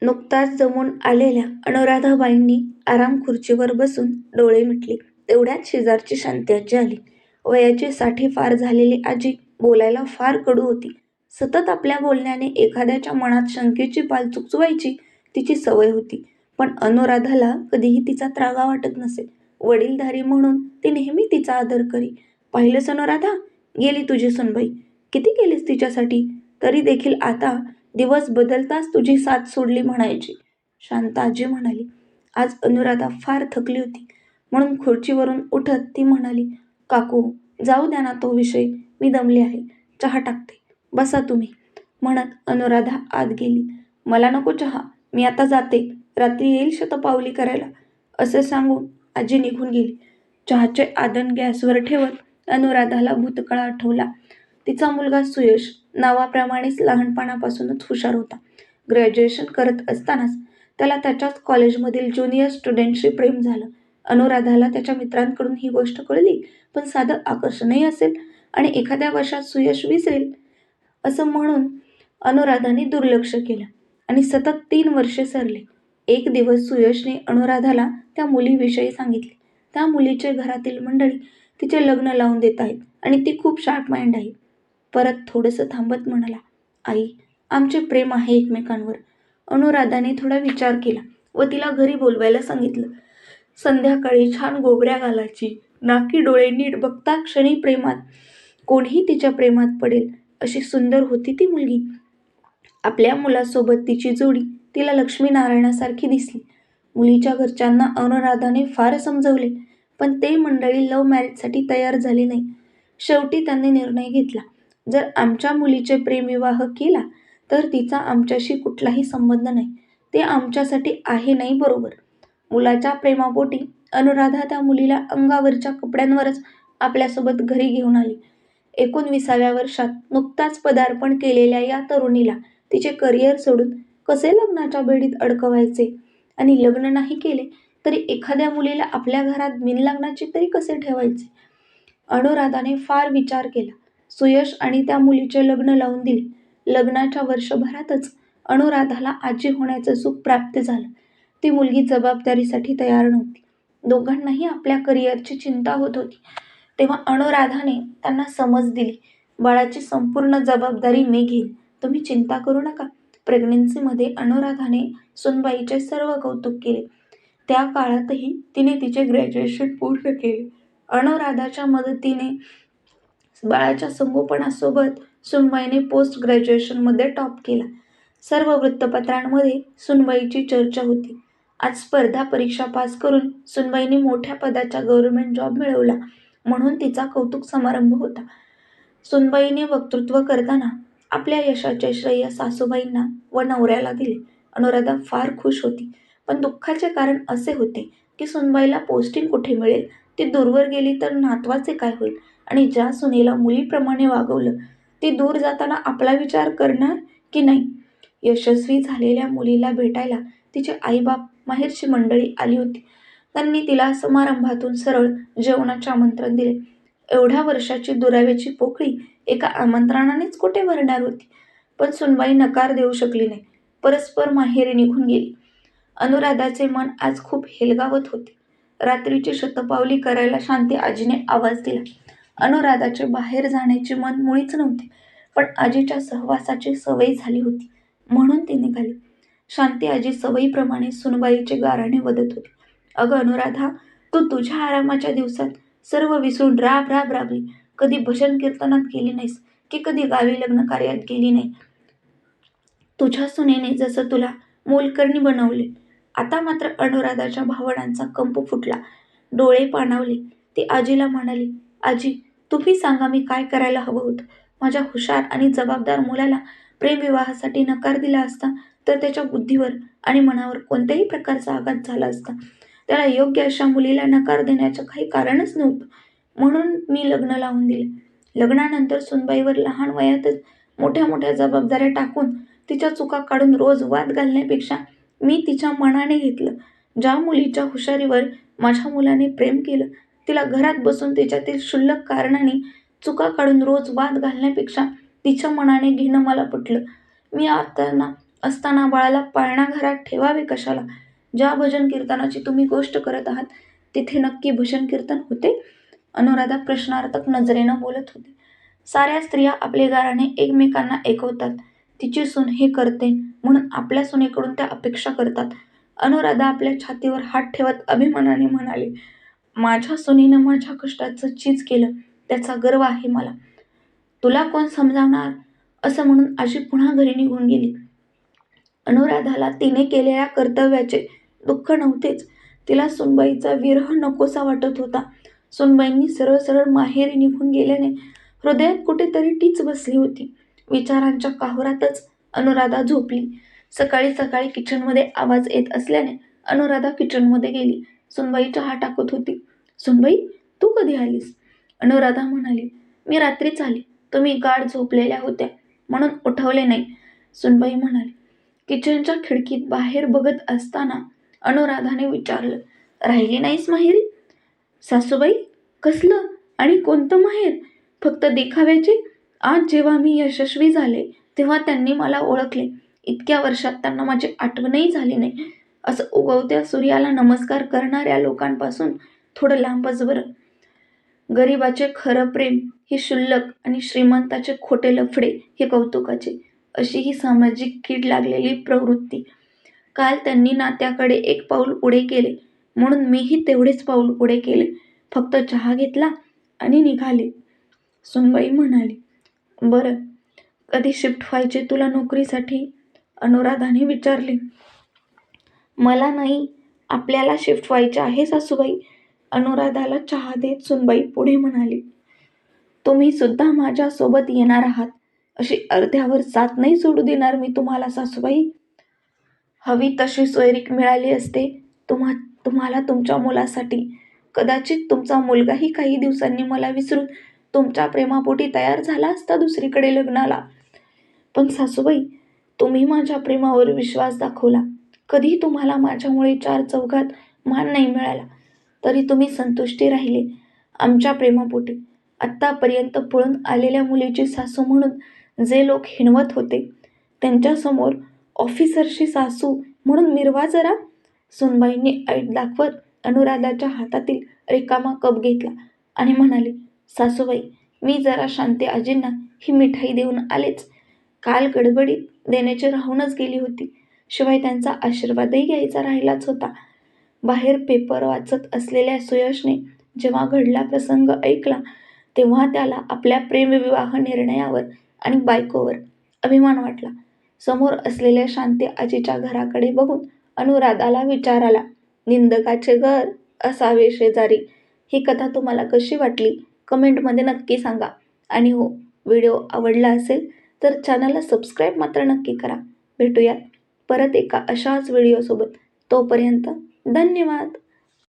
नुकताच जमून आलेल्या अनुराधाबाईंनी आराम खुर्चीवर बसून डोळे मिटले. तेवढ्यात शेजारची शांती आजी आली. वयाची 60 पार झालेली आजी बोलायला फार कडू होती. सतत आपल्या बोलण्याने एखाद्याच्या मनात शंकेची पाल चुकचुवायची तिची सवय होती. पण अनुराधाला कधीही तिचा त्रागा वाटत नसे. वडीलधारी म्हणून ती नेहमी तिचा आदर करी. पाहिलंस अनुराधा, गेली तुझी सुनबाई. किती केलीस तिच्यासाठी, तरी देखील आता दिवस बदलताच तुझी साथ सोडली म्हणायची. शांता आजी म्हणाली. आज अनुराधा फार थकली होती म्हणून खुर्चीवरून उठत ती म्हणाली, काकू जाऊ द्या ना तो विषय, मी दमली आहे, चहा टाकते, बसा तुम्ही. म्हणत अनुराधा आत गेली. मला नको चहा, मी आता जाते, रात्री येईल शतपावली करायला, असे सांगून आजी निघून गेली. चहाचे आदन गॅसवर ठेवत अनुराधाला भूतकाळ आठवला. तिचा मुलगा सुयश नावाप्रमाणेच लहानपणापासूनच हुशार होता. ग्रॅज्युएशन करत असतानाच त्याला त्याच्याच कॉलेजमधील ज्युनियर स्टुडंटशी प्रेम झालं. अनुराधाला त्याच्या मित्रांकडून ही गोष्ट कळली, पण साधं आकर्षणही असेल आणि एखाद्या वर्षात सुयश विसरेल असं म्हणून अनुराधाने दुर्लक्ष केलं आणि सतत 3 वर्षे सरले. एक दिवस सुयशने अनुराधाला त्या मुलीविषयी सांगितले. त्या मुलीचे घरातील मंडळी तिचे लग्न लावून देत आहेत आणि ती खूप शार्प माइंड आहे. परत थोडंसं थांबत म्हणाला, आई, आमचे प्रेम आहे एकमेकांवर. अनुराधाने थोडा विचार केला व तिला घरी बोलवायला सांगितलं. संध्याकाळी छान गोबऱ्या घालायची, नाकी डोळे नीट बघता क्षणी प्रेमात, कोणीही तिच्या प्रेमात पडेल अशी सुंदर होती ती मुलगी. आपल्या मुलासोबत तिची जोडी तिला लक्ष्मीनारायणासारखी दिसली. मुलीच्या घरच्यांना अनुराधाने फार समजवले, पण ते मंडळी लव्ह मॅरेजसाठी तयार झाली नाही. शेवटी त्यांनी निर्णय घेतला, जर आमच्या मुलीचे प्रेमविवाह केला तर तिचा आमच्याशी कुठलाही संबंध नाही, ते आमच्यासाठी आहे नाही बरोबर. मुलाच्या प्रेमापोटी अनुराधा त्या मुलीला अंगावरच्या कपड्यांवरच आपल्यासोबत घरी घेऊन आली. 19व्या वर्षात नुकताच पदार्पण केलेल्या या तरुणीला तिचे करिअर सोडून कसे लग्नाच्या बेडीत अडकवायचे आणि लग्न नाही केले तरी एखाद्या मुलीला आपल्या घरात बिनलग्नाची तरी कसे ठेवायचे. अनुराधाने फार विचार केला. सुयश आणि त्या मुलीचे लग्न लावून दिले. लग्नाच्या वर्षभरातच अनुराधाला आजी होण्याचं सुख प्राप्त झालं. ती मुलगी जबाबदारीसाठी तयार नव्हती. दोघांनाही आपल्या करिअरची चिंता होत होती. तेव्हा अनुराधाने त्यांना समज दिली, बाळाची संपूर्ण जबाबदारी मी घेईन, तुम्ही चिंता करू नका. प्रेग्नन्सीमध्ये अनुराधाने सुनबाईचे सर्व कौतुक केले. त्या काळातही तिने तिचे ग्रॅज्युएशन पूर्ण केले. अनुराधाच्या मदतीने बाळाच्या संगोपनासोबत सुनबाईने पोस्ट ग्रॅज्युएशनमध्ये टॉप केला. सर्व वृत्तपत्रांमध्ये सुनबाईची चर्चा होती. आज स्पर्धा परीक्षा पास करून सुनबाईने मोठ्या पदाचा गव्हर्नमेंट जॉब मिळवला म्हणून तिचा कौतुक समारंभ होता. सुनबाईने वक्तृत्व करताना आपल्या यशाचे श्रेय सासूबाईंना व नवऱ्याला दिले. अनुराधा फार खुश होती, पण दुःखाचे कारण असे होते की सुनबाईला पोस्टिंग कुठे मिळेल, ती दूरवर गेली तर नातवाचे काय होईल आणि ज्या सुनेला मुलीप्रमाणे वागवलं ती दूर जाताना आपला विचार करणार की नाही. यशस्वी झालेल्या मुलीला भेटायला तिचे आईबाप, माहेरची मंडळी आली होती. त्यांनी तिला समारंभातून सरळ जेवणाचे आमंत्रण दिले. एवढ्या वर्षाची दुराव्याची पोकळी एका आमंत्रणानेच कुठे भरणार होती. पण सुनबाई नकार देऊ शकली नाही. परस्पर माहेरी निघून गेली. अनुराधाचे मन आज खूप हेलगावत होते. रात्रीची शतपावली करायला शांती आजीने आवाज दिला. अनुराधाचे बाहेर जाण्याचे मन मुळीच नव्हते, पण आजीच्या सहवासाची सवय झाली होती म्हणून ती निघाली. शांती आजी सवयीप्रमाणे सुनबाईचे गाऱ्हाणे वदत होती. अगं अनुराधा, तू तुझ्या आरामाच्या दिवसात सर्व विसरून राब राब राबली. कधी भजन कीर्तनात गेली नाहीस की कधी गावी लग्न कार्यात गेली नाही. तुझ्या सुनेने जसं तुला मोलकरणी बनवले. आता मात्र अनुराधाच्या भावनांचा कंप फुटला. डोळे पाणावले. ती आजीला म्हणाली, आजी, तुम्ही सांगा मी काय करायला हवं होतं. माझ्या हुशार आणि जबाबदार मुलाला प्रेमविवाहासाठी नकार दिला असता तर त्याच्या बुद्धीवर आणि मनावर कोणत्याही प्रकारचा आघात झाला असता. त्याला योग्य अशा मुलीला नकार देण्याचं काही कारणच नव्हतं, म्हणून मी लग्न लावून दिले. लग्नानंतर सुनबाईवर लहान वयातच मोठ्या मोठ्या जबाबदाऱ्या टाकून तिच्या चुका काढून रोज वाद घालण्यापेक्षा मी तिच्या मनाने घेतलं. ज्या मुलीच्या हुशारीवर माझ्या मुलाने प्रेम केलं, तिला घरात बसून तिच्यातील क्षुल्लक कारणाने चुका काढून रोज वाद घालण्यापेक्षा तिच्या मनाने घेणं मला पटलं. मी आता असताना बाळाला पाळणा घरात ठेवावे कशाला? ज्या भजन कीर्तनाची तुम्ही गोष्ट करत आहात तिथे नक्की भजन कीर्तन होते? अनुराधा प्रश्नार्थक नजरेनं बोलत होती. साऱ्या स्त्रिया आपले गाराणे एकमेकांना ऐकवतात. तिची सून हे करते म्हणून आपल्या सुनेकडून त्या अपेक्षा करतात. अनुराधा आपल्या छातीवर हात ठेवत अभिमानाने म्हणाली, माझ्या सुनीनं माझ्या कष्टाचं चीज केलं, त्याचा गर्व आहे मला. तुला कोण समजावणार? असं म्हणून आजी पुन्हा घरी निघून गेली. अनुराधाला तिने केलेल्या कर्तव्याचे दुःख नव्हतेच, तिला सुनबाईचा विरह नकोसा वाटत होता. सुनबाईंनी सरळ सरळ माहेरी निघून गेल्याने हृदयात कुठेतरी टीच बसली होती. विचारांच्या काहुरातच अनुराधा झोपली. सकाळी सकाळी किचनमध्ये आवाज येत असल्याने अनुराधा किचनमध्ये गेली. सुनबाई चहा टाकत होती. सुनबाई, तू कधी आलीस? अनुराधा म्हणाली, मी रात्रीच आली. तुम्ही गाढ झोपलेल्या होत्या म्हणून उठवले नाही. सुनबाई म्हणाली. किचनच्या खिडकीत बाहेर बघत असताना अनुराधाने विचारलं, राहिली नाहीस माहेरी? सासूबाई, कसलं आणि कोणतं माहेर? फक्त देखाव्याचे? आज जेव्हा मी यशस्वी झाले तेव्हा त्यांनी मला ओळखले. इतक्या वर्षात त्यांना माझी आठवणही झाली नाही. असं उगवत्या सूर्याला नमस्कार करणाऱ्या लोकांपासून थोडं लांबच बरं. गरिबाचे खरं प्रेम हे क्षुल्लक आणि श्रीमंताचे खोटे लफडे हे कौतुकाचे, अशी ही सामाजिक कीड लागलेली प्रवृत्ती. काल त्यांनी नात्याकडे एक पाऊल पुढे केले म्हणून मीही तेवढेच पाऊल पुढे केले. फक्त चहा घेतला आणि निघाले. सुनबाई म्हणाली, बरं, कधी शिफ्ट व्हायचे तुला नोकरीसाठी? अनुराधाने विचारले. मला नाही, आपल्याला शिफ्ट व्हायचे आहे सासूबाई. अनुराधाला चहा देत सुनबाई पुढे म्हणाली, तुम्ही सुद्धा माझ्या सोबत येणार आहात. अशी अर्ध्यावर साथ नाही सोडू देणार मी तुम्हाला सासूबाई. हवी तशी सोयरीक मिळाली असते तुम्हाला तुमच्या मुलासाठी. कदाचित तुमचा मुलगाही काही दिवसांनी मला विसरून तुमच्या प्रेमापोटी तयार झाला असता दुसरीकडे लग्नाला. पण सासूबाई, तुम्ही माझ्या प्रेमावर विश्वास दाखवला. कधी तुम्हाला माझ्यामुळे चार चौघात मान नाही मिळाला तरी तुम्ही संतुष्टी राहिले आमच्या प्रेमापोटी. आत्तापर्यंत पळून आलेल्या मुलीची सासू म्हणून जे लोक हिणवत होते त्यांच्यासमोर ऑफिसरची सासू म्हणून मिरवा जरा. सुनबाईंनी ऐट दाखवत अनुराधाच्या हातातील रिकामा कप घेतला आणि म्हणाली, सासूबाई, मी जरा शांती आजींना ही मिठाई देऊन आलेच. काल गडबडीत देण्याची राहूनच गेली होती. शिवाय त्यांचा आशीर्वादही घ्यायचा राहिलाच होता. बाहेर पेपर वाचत असलेल्या सुयशने जेव्हा घडला प्रसंग ऐकला तेव्हा त्याला आपल्या प्रेमविवाह निर्णयावर आणि बायकोवर अभिमान वाटला. समोर असलेल्या शांती आजीच्या घराकडे बघून अनुराधाला विचार आला, निंदकाचे घर असावे शेजारी. ही कथा तुम्हाला कशी वाटली कमेंटमध्ये नक्की सांगा. आणि हो, व्हिडिओ आवडला असेल तर चॅनलला सबस्क्राईब मात्र नक्की करा. भेटूयात परत एका अशाच व्हिडिओसोबत. तोपर्यंत धन्यवाद.